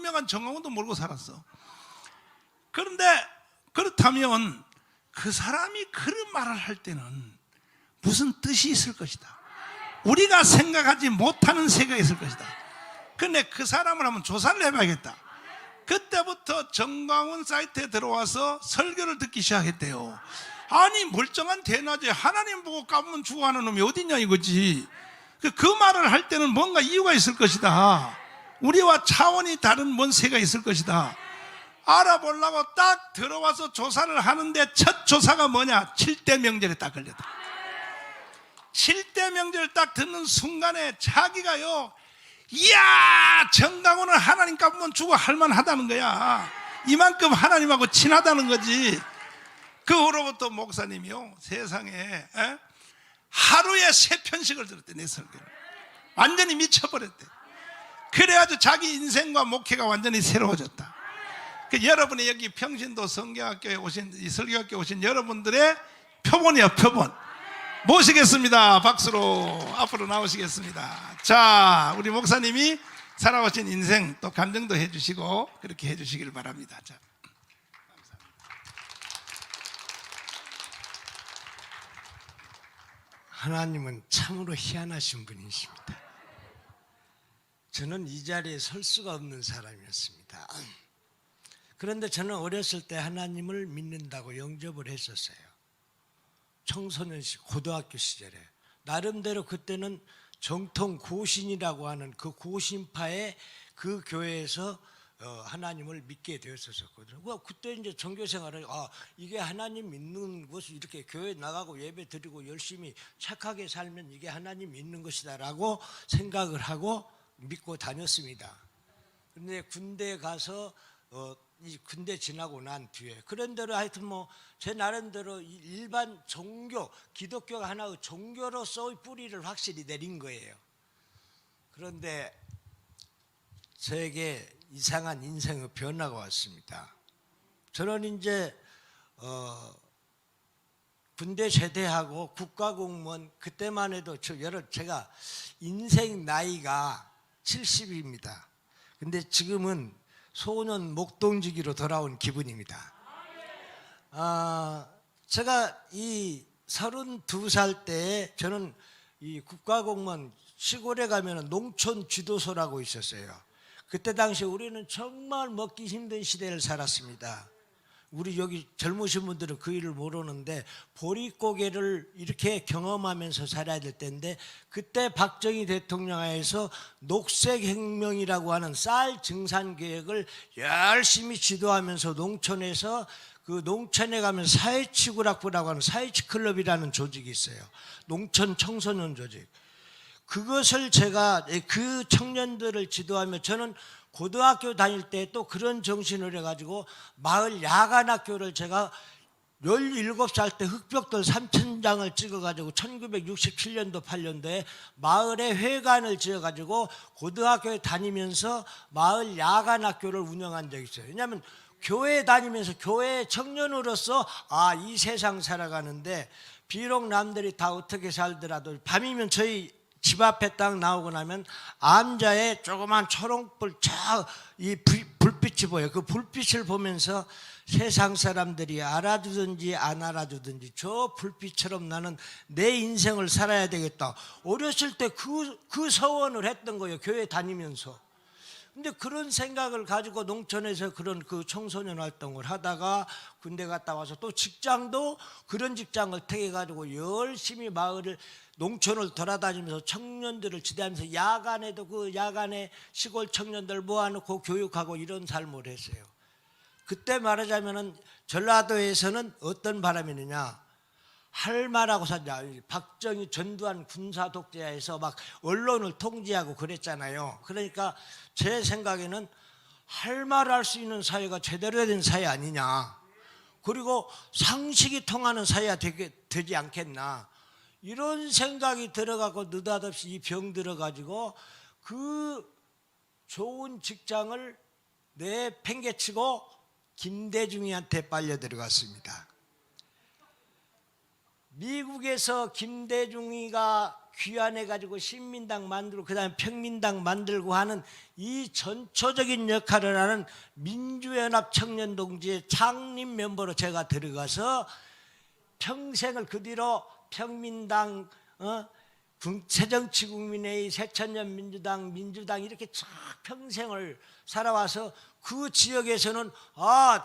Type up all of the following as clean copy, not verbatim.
유명한 정강훈도 몰고 살았어. 그런데 그렇다면 그 사람이 그런 말을 할 때는 무슨 뜻이 있을 것이다. 우리가 생각하지 못하는 세계가 있을 것이다. 근데 그 사람을 한번 조사를 해봐야겠다. 그때부터 정강훈 사이트에 들어와서 설교를 듣기 시작했대요. 아니 멀쩡한 대낮에 하나님 보고 까불면 죽어 하는 놈이 어딨냐 이거지. 그 말을 할 때는 뭔가 이유가 있을 것이다. 우리와 차원이 다른 뭔 세가 있을 것이다. 알아보려고 딱 들어와서 조사를 하는데 첫 조사가 뭐냐? 7대 명절에 딱 걸렸다. 7대 명절 딱 듣는 순간에 자기가요, 이야, 정강훈은 하나님 까불면 죽어 할만하다는 거야. 이만큼 하나님하고 친하다는 거지. 그 후로부터 목사님이요, 세상에 하루에 3편씩을 들었대. 내 설교를 완전히 미쳐버렸대. 그래가지고 자기 인생과 목회가 완전히 새로워졌다. 여러분이 여기 평신도 성경학교에 오신, 이 설교학교에 오신 여러분들의 표본이야, 표본. 모시겠습니다. 박수로 앞으로 나오시겠습니다. 자, 우리 목사님이 살아오신 인생 또 감정도 해주시고 그렇게 해주시길 바랍니다. 자, 하나님은 참으로 희한하신 분이십니다. 저는 이 자리에 설 수가 없는 사람이었습니다. 그런데 저는 어렸을 때 하나님을 믿는다고 영접을 했었어요. 청소년 고등학교 시절에 나름대로 그때는 정통 고신이라고 하는 그 고신파의 그 교회에서 하나님을 믿게 되었었거든요. 그때 이제 종교 생활을 이게 하나님 믿는 것이 이렇게 교회 나가고 예배 드리고 열심히 착하게 살면 이게 하나님 믿는 것이다라고 생각을 하고 믿고 다녔습니다. 그런데 군대에 가서 이 군대 지나고 난 뒤에 그런대로 하여튼 뭐 제 나름대로 일반 종교, 기독교가 하나의 종교로서의 뿌리를 확실히 내린 거예요. 그런데 저에게 이상한 인생의 변화가 왔습니다. 저는 이제 군대 제대하고 국가공무원, 그때만 해도 제가 인생 나이가 70입니다. 근데 지금은 소년 목동지기로 돌아온 기분입니다. 제가 이 32살 때 저는 이 국가공무원 시골에 가면 농촌 지도소라고 있었어요. 그때 당시 우리는 정말 먹기 힘든 시대를 살았습니다. 우리 여기 젊으신 분들은 그 일을 모르는데 보릿고개를 이렇게 경험하면서 살아야 될 때인데, 그때 박정희 대통령 하에서 녹색혁명이라고 하는 쌀 증산 계획을 열심히 지도하면서 농촌에서 그 농촌에 가면 사회치구락부라고 하는 사회치클럽이라는 조직이 있어요. 농촌 청소년 조직. 그것을 제가 그 청년들을 지도하며, 저는 고등학교 다닐 때 또 그런 정신을 해가지고 마을 야간학교를 제가 17살 때 흑벽돌 3,000장을 찍어가지고 1967년도 8년도에 마을에 회관을 지어가지고 고등학교에 다니면서 마을 야간학교를 운영한 적이 있어요. 왜냐하면 교회 다니면서 교회 청년으로서 이 세상 살아가는데, 비록 남들이 다 어떻게 살더라도 밤이면 저희 집 앞에 딱 나오고 나면 암자에 조그만 초롱불 이 불빛이 보여요. 그 불빛을 보면서 세상 사람들이 알아주든지 안 알아주든지 저 불빛처럼 나는 내 인생을 살아야 되겠다. 어렸을 때 그 서원을 했던 거예요. 교회 다니면서. 근데 그런 생각을 가지고 농촌에서 그런 그 청소년 활동을 하다가 군대 갔다 와서 또 직장도 그런 직장을 택해가지고 열심히 마을을, 농촌을 돌아다니면서 청년들을 지도하면서 야간에도 그 야간에 시골 청년들 모아놓고 교육하고 이런 삶을 했어요. 그때 말하자면은 전라도에서는 어떤 바람이 있느냐, 할마라고 산다. 박정희 전두환 군사 독재하에서 막 언론을 통제하고 그랬잖아요. 그러니까 제 생각에는 할말을 할 수 있는 사회가 제대로 된 사회 아니냐, 그리고 상식이 통하는 사회가 되지 않겠나, 이런 생각이 들어가고 느닷없이 이 병 들어가지고 그 좋은 직장을 내팽개치고 김대중이한테 빨려 들어갔습니다. 미국에서 김대중이가 귀환해가지고 신민당 만들고 그다음에 평민당 만들고 하는 이 전초적인 역할을 하는 민주연합 청년동지의 창립 멤버로 제가 들어가서 평생을 그 뒤로 평민당, 새정치국민회의, 새천년 민주당 이렇게 쫙 평생을 살아와서 그 지역에서는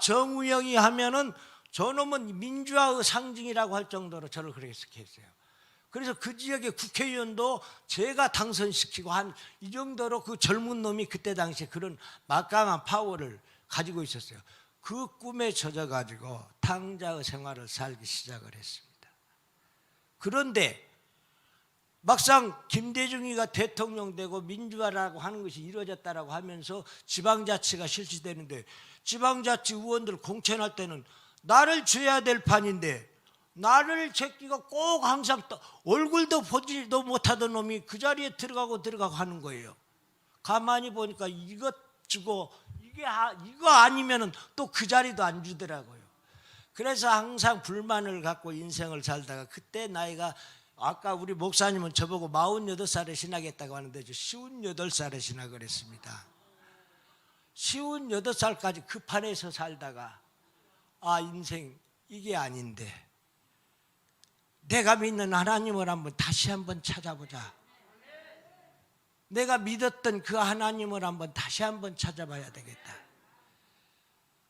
정우영이 하면은 저놈은 민주화의 상징이라고 할 정도로 저를 그렇게 했어요. 그래서 그 지역의 국회의원도 제가 당선시키고 한 이 정도로 그 젊은 놈이 그때 당시에 그런 막강한 파워를 가지고 있었어요. 그 꿈에 젖어가지고 당자의 생활을 살기 시작을 했습니다. 그런데 막상 김대중이가 대통령 되고 민주화라고 하는 것이 이루어졌다라고 하면서 지방자치가 실시되는데 지방자치 의원들 공천할 때는 나를 줘야 될 판인데 나를 제끼가 꼭 항상 얼굴도 보지도 못하던 놈이 그 자리에 들어가고 하는 거예요. 가만히 보니까 이것 주고 이거 아니면은 또 그 자리도 안 주더라고요. 그래서 항상 불만을 갖고 인생을 살다가 그때 나이가 아까 우리 목사님은 저보고 48살에 신학했다고 하는데 저 58살에 신학을 했습니다. 58살까지 그 판에서 살다가 인생 이게 아닌데 내가 믿는 하나님을 다시 한번 찾아보자. 내가 믿었던 그 하나님을 다시 한번 찾아봐야 되겠다.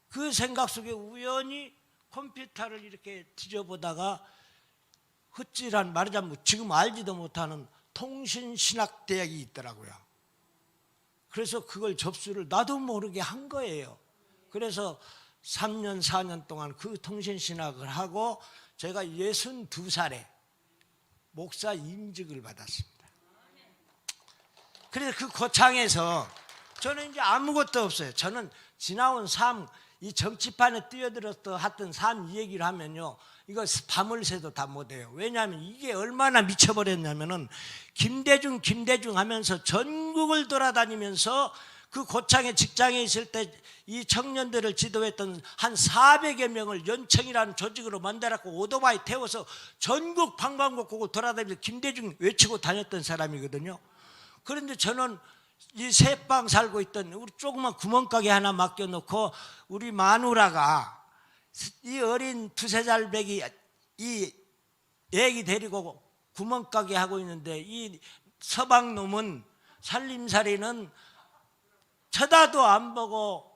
그 생각 속에 우연히 컴퓨터를 이렇게 뒤져보다가 헛질한 말하자면 지금 알지도 못하는 통신신학대학이 있더라고요. 그래서 그걸 접수를 나도 모르게 한 거예요. 그래서 3년 4년 동안 그 통신신학을 하고 제가 62살에 목사 임직을 받았습니다. 그래서 그 거창에서 저는 이제 아무것도 없어요. 저는 지나온 삶, 이 정치판에 뛰어들어서 했던 삶 이 얘기를 하면요, 이거 밤을 새도 다 못해요. 왜냐하면 이게 얼마나 미쳐버렸냐면은 김대중 하면서 전국을 돌아다니면서 그 고창의 직장에 있을 때 이 청년들을 지도했던 한 400여 명을 연청이라는 조직으로 만들었고 오토바이 태워서 전국 방방곡곡을 돌아다니면서 김대중 외치고 다녔던 사람이거든요. 그런데 저는 이 새방 살고 있던 우리 조그만 구멍가게 하나 맡겨놓고 우리 마누라가 이 어린 2-3살 배기 이 애기 데리고 구멍가게 하고 있는데 이 서방놈은 살림살이는 쳐다도 안 보고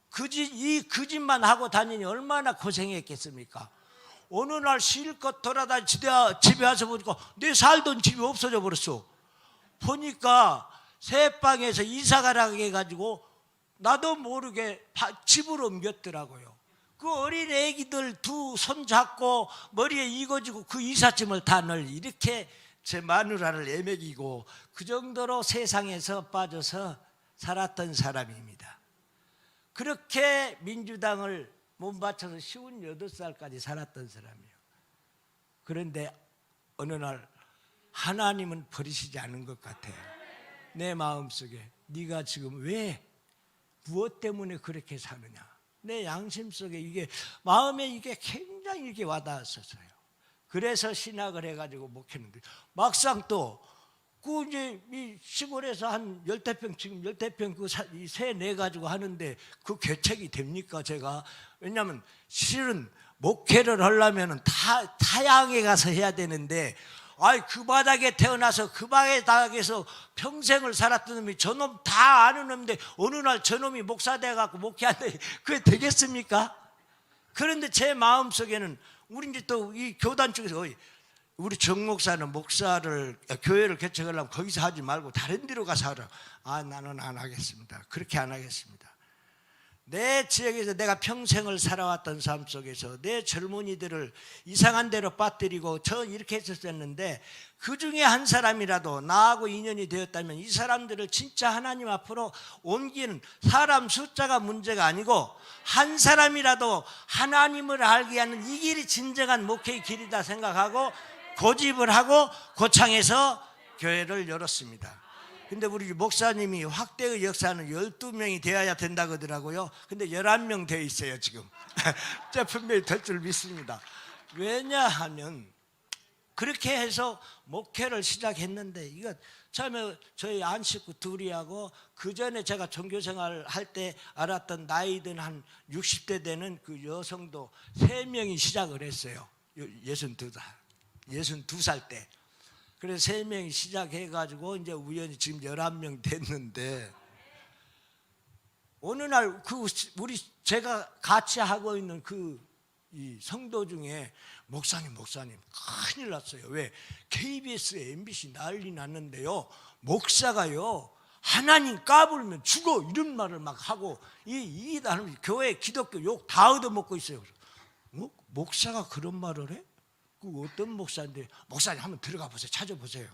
그 집만 하고 다니니 얼마나 고생했겠습니까? 어느 날 실컷 돌아다니 집에 와서 보니까 내 살던 집이 없어져 버렸어. 보니까 새방에서 이사가라고 해가지고 나도 모르게 집을 옮겼더라고요. 그 어린 애기들 2 손 잡고 머리에 이거지고 그 이삿짐을 다 널 이렇게 제 마누라를 애먹이고 그 정도로 세상에서 빠져서 살았던 사람입니다. 그렇게 민주당을 몸바쳐서 58살까지 살았던 사람이에요. 그런데 어느 날 하나님은 버리시지 않은 것 같아요. 내 마음속에 네가 지금 왜 무엇 때문에 그렇게 사느냐, 내 양심 속에 이게 마음에 이게 굉장히 이렇게 와닿았었어요. 그래서 신학을 해가지고 목했는데 막상 또 그 이제 이 시골에서 한 10대평 지금 10대평 그 새 내 가지고 하는데 그 개척이 됩니까 제가? 왜냐하면 실은 목회를 하려면은 타양에 가서 해야 되는데 그 바닥에 태어나서 그 바닥에서 평생을 살았던 놈이 저놈 다 아는 놈인데 어느 날 저놈이 목사 돼갖고 목회하는데 그게 되겠습니까? 그런데 제 마음속에는 우리 이제 또 이 교단 쪽에서 우리 정 목사는 교회를 개척하려면 거기서 하지 말고 다른 데로 가서 하라. 나는 안 하겠습니다. 그렇게 안 하겠습니다. 내 지역에서 내가 평생을 살아왔던 삶 속에서 내 젊은이들을 이상한 데로 빠뜨리고 저 이렇게 했었는데 그 중에 한 사람이라도 나하고 인연이 되었다면 이 사람들을 진짜 하나님 앞으로 옮기는 사람 숫자가 문제가 아니고 한 사람이라도 하나님을 알게 하는 이 길이 진정한 목회의 길이다 생각하고 고집을 하고 고창에서 교회를 열었습니다. 근데 우리 목사님이 확대의 역사는 12명이 되어야 된다고 하더라고요. 근데 11명 되어 있어요 지금. 저 분명히 될 줄 믿습니다. 왜냐하면 그렇게 해서 목회를 시작했는데, 이거 처음에 저희 안 식구 둘이하고 그 전에 제가 종교생활 할 때 알았던 나이든 한 60대 되는 그 여성도 3명이 시작을 했어요. 62살 때. 그래서 3명이 시작해가지고 이제 우연히 지금 11명 됐는데, 어느 날 제가 같이 하고 있는 이 성도 중에 목사님 큰일 났어요. 왜? KBS, MBC 난리 났는데요, 목사가요 하나님 까불면 죽어 이런 말을 막 하고 이 교회 기독교 욕 다 얻어먹고 있어요. 목사가 그런 말을 해? 그 어떤 목사인데? 목사님 한번 들어가 보세요. 찾아보세요.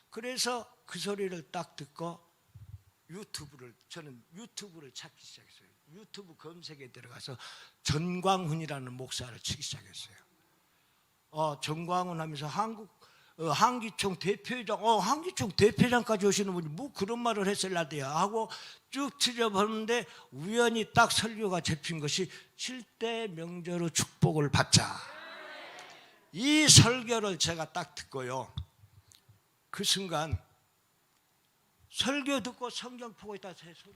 그래서 그 소리를 딱 듣고 저는 유튜브를 찾기 시작했어요. 유튜브 검색에 들어가서 전광훈이라는 목사를 치기 시작했어요. 전광훈 하면서 한기총 대표회장, 한기총 대표회장까지 오시는 분이 뭐 그런 말을 했을라대야 하고 쭉 들여보는데, 우연히 딱 설교가 잡힌 것이 7대 명절의 축복을 받자. 이 설교를 제가 딱 듣고요, 그 순간 설교 듣고 성경 보고 있다 제 손.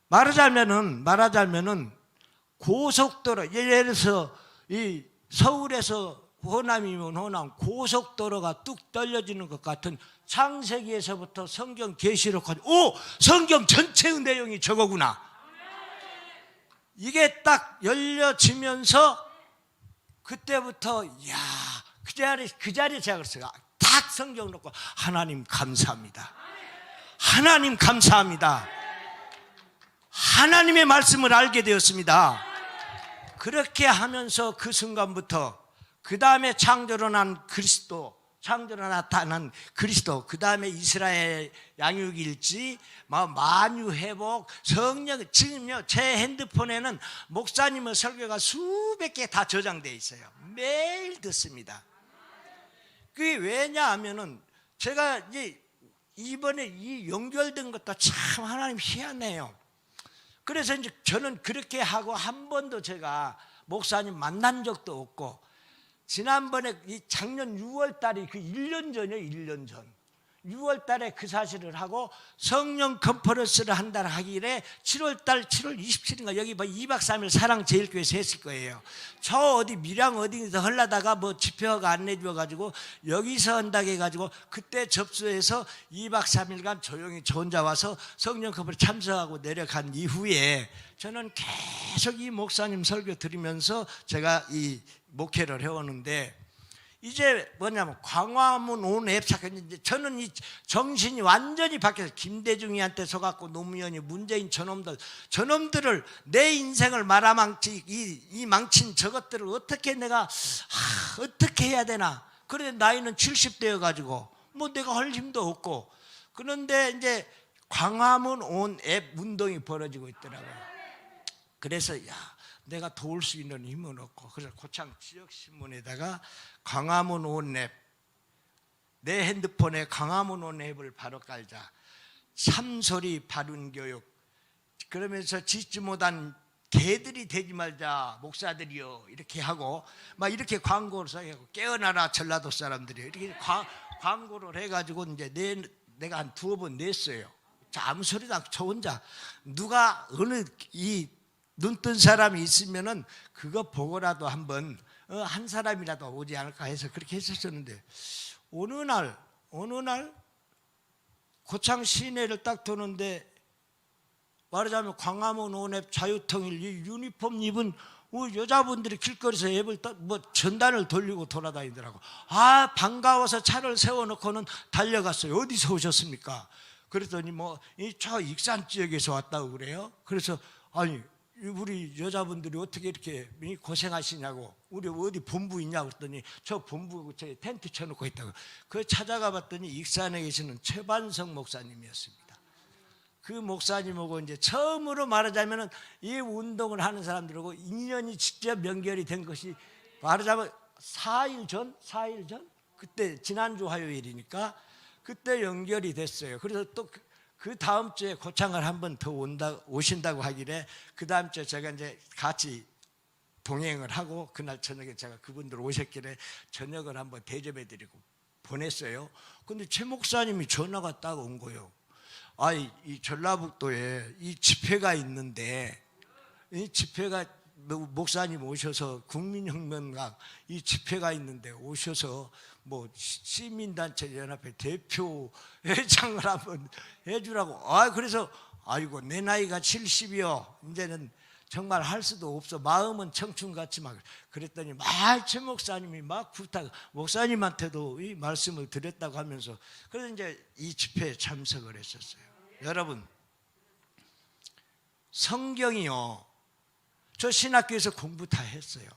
말하자면은 고속도로, 예를 들어서 이 서울에서 호남이면 호남 고속도로가 뚝 떨어지는 것 같은 창세기에서부터 성경 계시록까지, 성경 전체의 내용이 저거구나. 이게 딱 열려지면서 그때부터 그 자리에 제가 그랬어요. 딱 성경 놓고 하나님 감사합니다. 하나님 감사합니다. 하나님의 말씀을 알게 되었습니다. 그렇게 하면서 그 순간부터 그 다음에 창조로 나타난 그리스도, 그 다음에 이스라엘 양육일지, 만유회복, 성령, 지금요 제 핸드폰에는 목사님의 설교가 수백 개 다 저장되어 있어요. 매일 듣습니다. 그게 왜냐하면은 제가 이제 이번에 이 연결된 것도 참 하나님 희한해요. 그래서 이제 저는 그렇게 하고 한 번도 제가 목사님 만난 적도 없고, 지난번에 이 작년 6월 달이 그 1년 전이에요. 1년 전 6월 달에 그 사실을 하고 성령 컨퍼런스를 한 달 하길래 7월 27일인가 여기 2박 3일 사랑제일교회에서 했을 거예요. 저 어디 밀양 어디서 하려다가 뭐 집회가 안 내줘가지고 여기서 한다고 해가지고 그때 접수해서 2박 3일간 조용히 저 혼자 와서 성령 컨퍼런스 참석하고 내려간 이후에 저는 계속 이 목사님 설교 들으면서 제가 이 목회를 해오는데, 이제 뭐냐면 광화문 온 앱 사건인데, 저는 이 정신이 완전히 바뀌어서 김대중이한테 속았고 노무현이, 문재인 저놈들을 내 인생을 말아망치 이 망친 저것들을 어떻게 내가 어떻게 해야 되나. 그런데 나이는 70대여 가지고 뭐 내가 할 힘도 없고, 그런데 이제 광화문 온 앱 운동이 벌어지고 있더라고요. 그래서 내가 도울 수 있는 힘은 없고, 그래서 고창 지역신문에다가 광화문 온앱, 내 핸드폰에 광화문 온앱을 바로 깔자, 참소리 바른 교육, 그러면서 짓지 못한 개들이 되지 말자 목사들이요, 이렇게 하고 막 이렇게 광고를 써고, 깨어나라 전라도 사람들이요, 이렇게 광고를 해가지고 이제 내가 한 2번 냈어요. 아무 소리도 않고 저 혼자, 누가 어느 이 눈뜬 사람이 있으면은 그거 보고라도 한번 한 사람이라도 오지 않을까 해서 그렇게 했었는데, 어느 날 고창 시내를 딱 도는데, 말하자면 광화문 온앱 자유통일 이 유니폼 입은 여자분들이 길거리에서 앱을 전단을 돌리고 돌아다니더라고. 반가워서 차를 세워놓고는 달려갔어요. 어디서 오셨습니까? 그랬더니 저 익산 지역에서 왔다고 그래요. 그래서 우리 여자분들이 어떻게 이렇게 고생하시냐고, 우리 어디 본부 있냐고 그랬더니 저 본부 텐트 쳐놓고 있다고. 그 찾아가 봤더니 익산에 계시는 최반성 목사님이었습니다. 그 목사님하고 이제 처음으로 말하자면은 이 운동을 하는 사람들하고 인연이 직접 연결이 된 것이 말하자면 4일 전 그때 지난주 화요일이니까 그때 연결이 됐어요. 그래서 또 그 다음 주에 고창을 한 번 더 오신다고 하길래 그 다음 주에 제가 이제 같이 동행을 하고 그날 저녁에 제가 그분들 오셨길래 저녁을 한번 대접해드리고 보냈어요. 근데 최 목사님이 전화가 딱 온 거예요. 이 전라북도에 이 집회가 있는데, 이 집회가 목사님 오셔서 국민혁명가 이 집회가 있는데 오셔서 뭐 시민단체 연합회 대표 회장을 한번 해주라고. 그래서 아이고 내 나이가 70이요. 이제는 정말 할 수도 없어. 마음은 청춘같이 막 그랬더니 최 목사님이 막 부탁, 목사님한테도 이 말씀을 드렸다고 하면서 그래서 이제 이 집회에 참석을 했었어요. 여러분, 성경이요. 저 신학교에서 공부 다 했어요.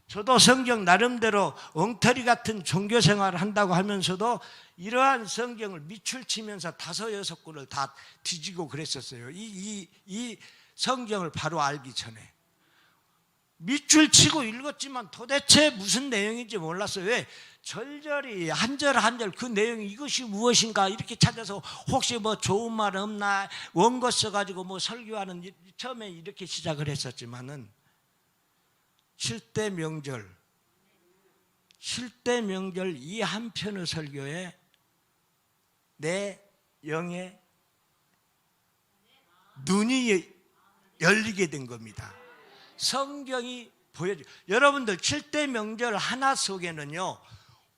저도 성경 나름대로 엉터리 같은 종교 생활을 한다고 하면서도 이러한 성경을 밑줄 치면서 5-6권을 다 뒤지고 그랬었어요. 이 성경을 바로 알기 전에 밑줄 치고 읽었지만 도대체 무슨 내용인지 몰랐어요. 왜? 절절히 한 절 한 절 그 내용이 이것이 무엇인가 이렇게 찾아서 혹시 뭐 좋은 말 없나 원고 써가지고 뭐 설교하는, 처음에 이렇게 시작을 했었지만은 쉴 때 명절 이 한 편의 설교에 내 영의 눈이 열리게 된 겁니다. 성경이 보여줘요. 여러분들 7대 명절 하나 속에는요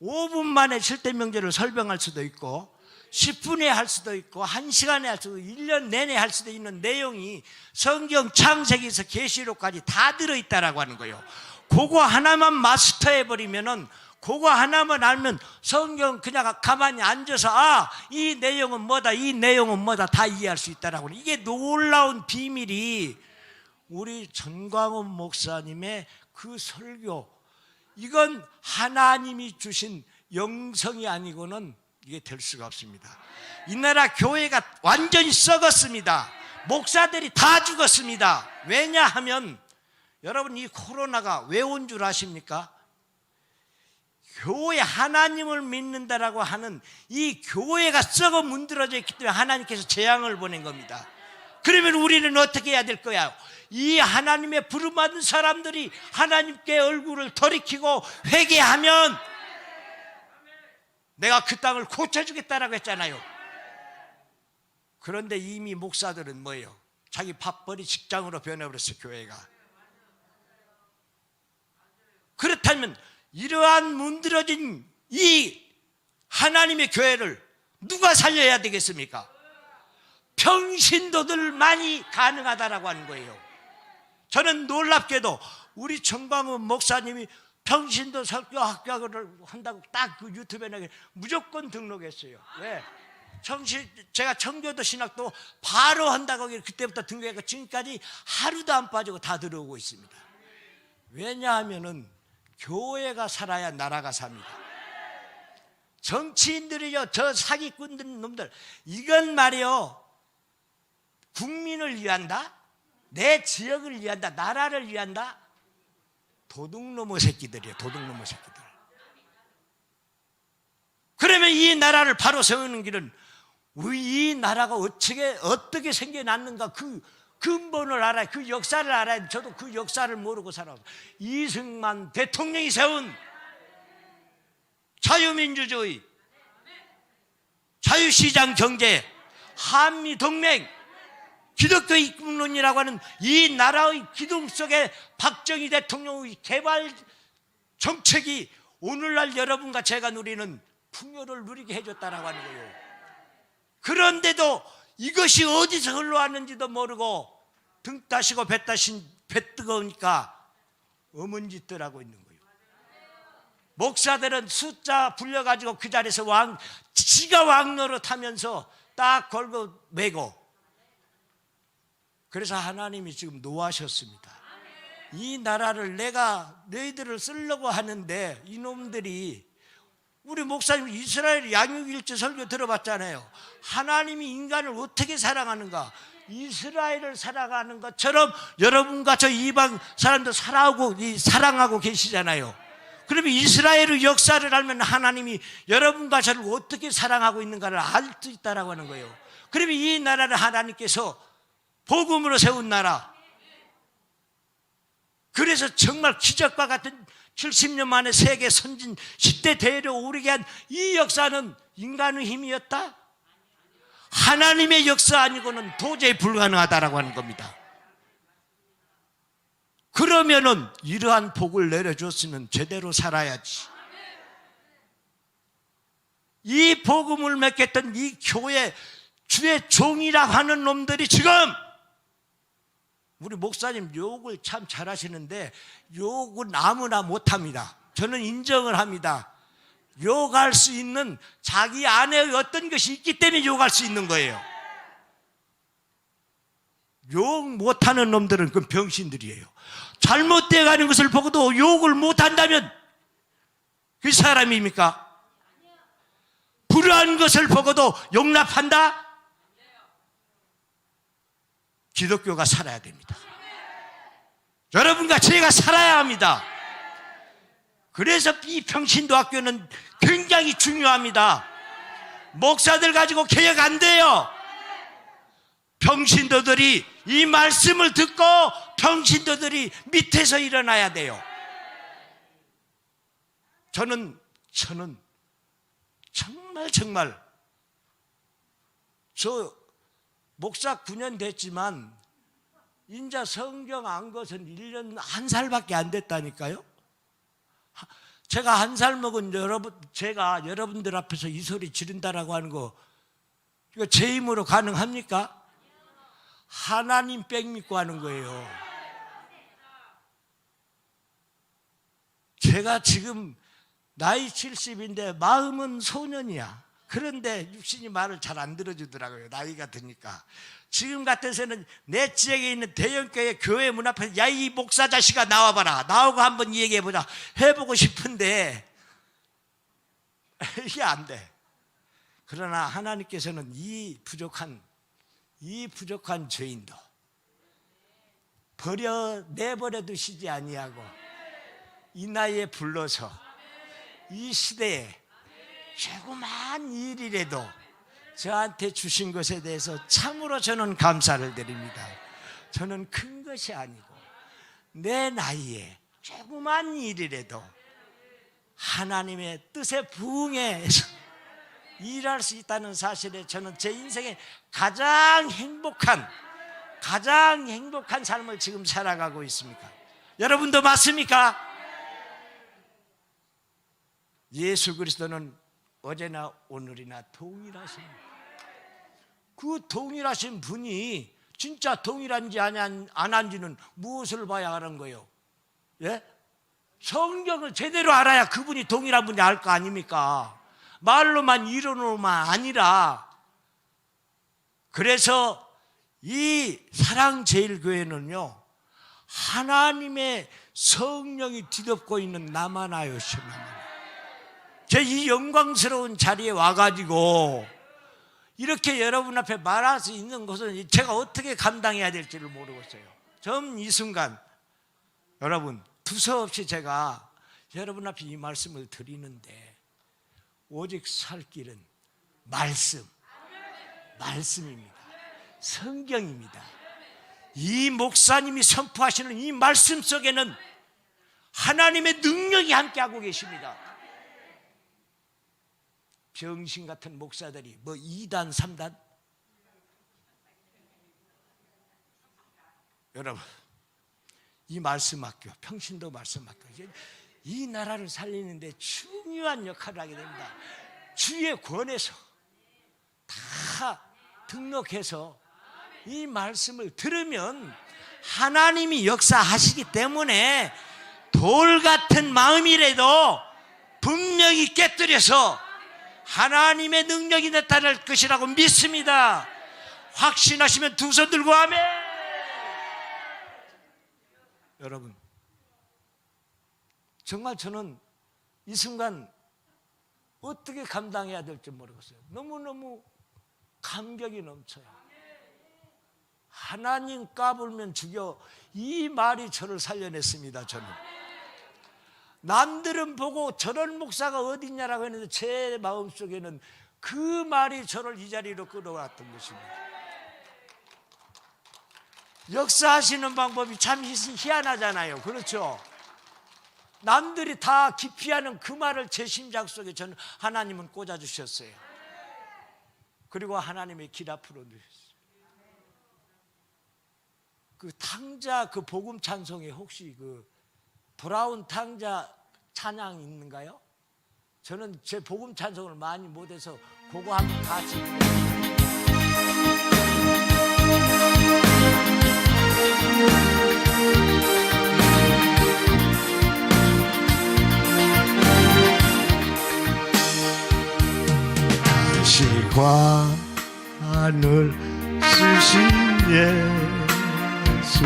5분 만에 7대 명절을 설명할 수도 있고 10분에 할 수도 있고 1시간에 할 수도 있고 1년 내내 할 수도 있는 내용이 성경 창세기에서 계시록까지 다 들어있다라고 하는 거예요. 그거 하나만 마스터해버리면은, 그거 하나만 알면 성경 그냥 가만히 앉아서 이 내용은 뭐다 이 내용은 뭐다 다 이해할 수 있다라고. 이게 놀라운 비밀이 우리 전광훈 목사님의 그 설교, 이건 하나님이 주신 영성이 아니고는 이게 될 수가 없습니다. 이 나라 교회가 완전히 썩었습니다. 목사들이 다 죽었습니다. 왜냐하면 여러분, 이 코로나가 왜 온 줄 아십니까? 교회, 하나님을 믿는다라고 하는 이 교회가 썩어 문드러져 있기 때문에 하나님께서 재앙을 보낸 겁니다. 그러면 우리는 어떻게 해야 될 거야? 이 하나님의 부름받은 사람들이 하나님께 얼굴을 돌이키고 회개하면 내가 그 땅을 고쳐주겠다라고 했잖아요. 그런데 이미 목사들은 뭐예요? 자기 밥벌이 직장으로 변해버렸어요. 교회가. 그렇다면 이러한 문드러진 이 하나님의 교회를 누가 살려야 되겠습니까? 평신도들만이 가능하다라고 하는 거예요. 저는 놀랍게도 우리 전광훈 목사님이 평신도 설교 학교를 한다고 딱 그 유튜브에 무조건 등록했어요. 왜? 제가 청교도 신학도 바로 한다고 그때부터 등록했고 지금까지 하루도 안 빠지고 다 들어오고 있습니다. 왜냐하면은 교회가 살아야 나라가 삽니다. 정치인들이요, 저 사기꾼들 놈들, 이건 말이요 국민을 위한다, 내 지역을 위한다, 나라를 위한다. 도둑놈의 새끼들이에요. 도둑놈의 새끼들. 그러면 이 나라를 바로 세우는 길은 우리 이 나라가 어떻게 생겨났는가 그 근본을 알아야, 그 역사를 알아야. 저도 그 역사를 모르고 살아서 이승만 대통령이 세운 자유민주주의, 자유시장 경제, 한미동맹, 기독교 입국론이라고 하는 이 나라의 기둥 속에 박정희 대통령의 개발 정책이 오늘날 여러분과 제가 누리는 풍요를 누리게 해줬다라고 하는 거예요. 그런데도 이것이 어디서 흘러왔는지도 모르고 등 따시고 배 뜨거우니까 어문짓들 하고 있는 거예요. 목사들은 숫자 불려가지고 그 자리에서 지가 왕노릇 하면서 딱 걸고 매고. 그래서 하나님이 지금 노하셨습니다. 이 나라를 내가 너희들을 쓰려고 하는데 이놈들이, 우리 목사님 이스라엘 양육일주 설교 들어봤잖아요. 하나님이 인간을 어떻게 사랑하는가, 이스라엘을 사랑하는 것처럼 여러분과 저 이방 사람도 사랑하고 계시잖아요. 그러면 이스라엘의 역사를 알면 하나님이 여러분과 저를 어떻게 사랑하고 있는가를 알 수 있다라고 하는 거예요. 그러면 이 나라를 하나님께서 복음으로 세운 나라, 그래서 정말 기적과 같은 70년 만에 세계 선진 10대 대회를 오르게 한 이 역사는 인간의 힘이었다? 하나님의 역사 아니고는 도저히 불가능하다라고 하는 겁니다. 그러면은 이러한 복을 내려줬으면 제대로 살아야지. 이 복음을 맺겠던 이 교회 주의 종이라 하는 놈들이 지금, 우리 목사님 욕을 참 잘하시는데 욕은 아무나 못합니다. 저는 인정을 합니다. 욕할 수 있는 자기 안에 어떤 것이 있기 때문에 욕할 수 있는 거예요. 욕 못하는 놈들은 그건 병신들이에요. 잘못되어 가는 것을 보고도 욕을 못한다면 그 사람입니까? 불의한 것을 보고도 용납한다? 기독교가 살아야 됩니다. 여러분과 제가 살아야 합니다. 그래서 이 평신도학교는 굉장히 중요합니다. 목사들 가지고 개혁 안 돼요. 평신도들이 이 말씀을 듣고 평신도들이 밑에서 일어나야 돼요. 저는 정말 저 목사 9년 됐지만 인자 성경 안 것은 1년 1살밖에 안 됐다니까요. 제가 1살 먹은 제가 여러분들 앞에서 이 소리 지른다라고 하는 거 이거 제 힘으로 가능합니까? 하나님 백 믿고 하는 거예요. 제가 지금 나이 70인데 마음은 소년이야. 그런데 육신이 말을 잘 안 들어주더라고요. 나이가 드니까. 지금 같아서는 내 지역에 있는 대형교회 교회 문 앞에 야, 이 목사 자식아 나와봐라. 나오고 한번 얘기해보자. 해보고 싶은데 이게 안 돼. 그러나 하나님께서는 이 부족한 죄인도 내버려 두시지 아니하고 이 나이에 불러서 이 시대에 조그만 일이라도 저한테 주신 것에 대해서 참으로 저는 감사를 드립니다. 저는 큰 것이 아니고 내 나이에 조그만 일이라도 하나님의 뜻에 부응해서 일할 수 있다는 사실에 저는 제 인생의 가장 행복한 삶을 지금 살아가고 있습니다. 여러분도 맞습니까? 예수 그리스도는 어제나 오늘이나 동일하십니다. 그 동일하신 분이 진짜 동일한지 안 한지는 무엇을 봐야 하는 거예요? 예? 성경을 제대로 알아야 그분이 동일한 분이 알 거 아닙니까? 말로만 이론으로만 아니라. 그래서 이 사랑제일교회는요 하나님의 성령이 뒤덮고 있는 나만하여 시나만 제 이 영광스러운 자리에 와가지고 이렇게 여러분 앞에 말할 수 있는 것은 제가 어떻게 감당해야 될지를 모르겠어요. 전 이 순간 여러분 두서없이 제가 여러분 앞에 이 말씀을 드리는데 오직 살 길은 말씀입니다. 성경입니다. 이 목사님이 선포하시는 이 말씀 속에는 하나님의 능력이 함께하고 계십니다. 병신 같은 목사들이 2단 3단 여러분 이 말씀학교 평신도 말씀학교 이 나라를 살리는데 중요한 역할을 하게 됩니다. 주의 권에서 다 등록해서 이 말씀을 들으면 하나님이 역사하시기 때문에 돌 같은 마음이라도 분명히 깨뜨려서 하나님의 능력이 나타날 것이라고 믿습니다. 확신하시면 두 손 들고 아멘. 여러분 정말 저는 이 순간 어떻게 감당해야 될지 모르겠어요. 너무너무 감격이 넘쳐요. 하나님 까불면 죽여 이 말이 저를 살려냈습니다. 저는 남들은 보고 저런 목사가 어딨냐라고 했는데 제 마음속에는 그 말이 저를 이 자리로 끌어왔던 것입니다. 역사하시는 방법이 참 희한하잖아요. 그렇죠? 남들이 다 기피하는 그 말을 제 심장 속에 저는 하나님은 꽂아주셨어요. 그리고 하나님의 길 앞으로 누셨어요. 그 탕자 그 복음 찬송에 혹시 그 브라운 탕자 찬양 있는가요? 저는 제 복음 찬송을 많이 못해서 그거 한번 같이 시관을 쓰신 예수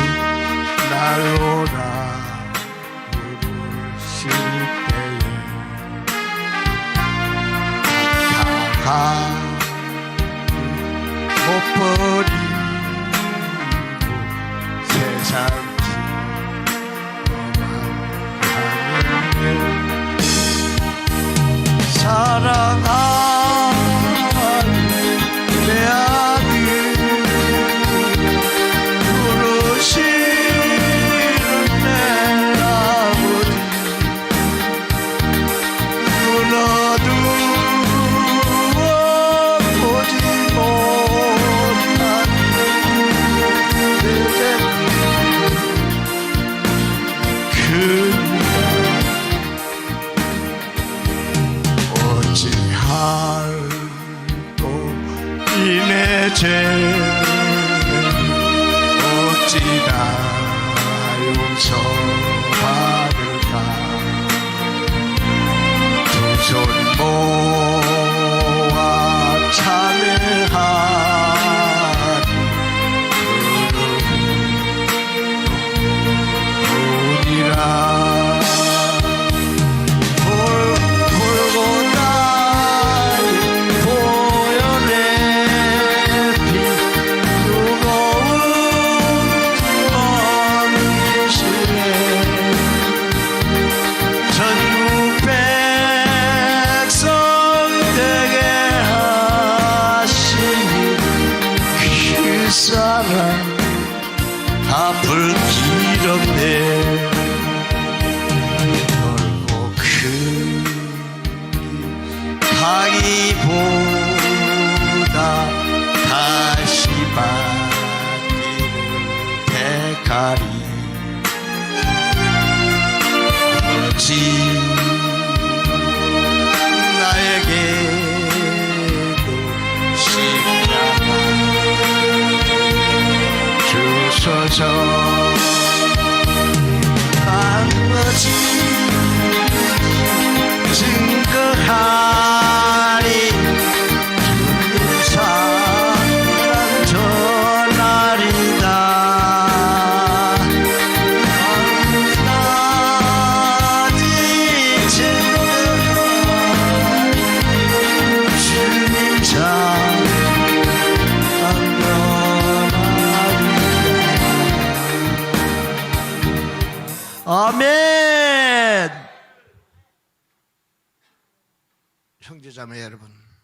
날로라 부르실 때에 다 못 버리고 세상 너만 가는 사랑하는 내 아들 부르시는 내 아버지 눈어두어 보지 못한 내 어찌할꼬 이내 죄는 어찌 다 용서받을까 두 손 모아 참회하니 그뿐이라 앞을 길었네 넓고 큰 가기보다 다시 받기를 택하리 어찌 나에게도 십자가 주소서 아버지 증거하리 주님 사랑 전하리다 한가지 증거하리 주님 사랑 아멘. 형제자매 여러분,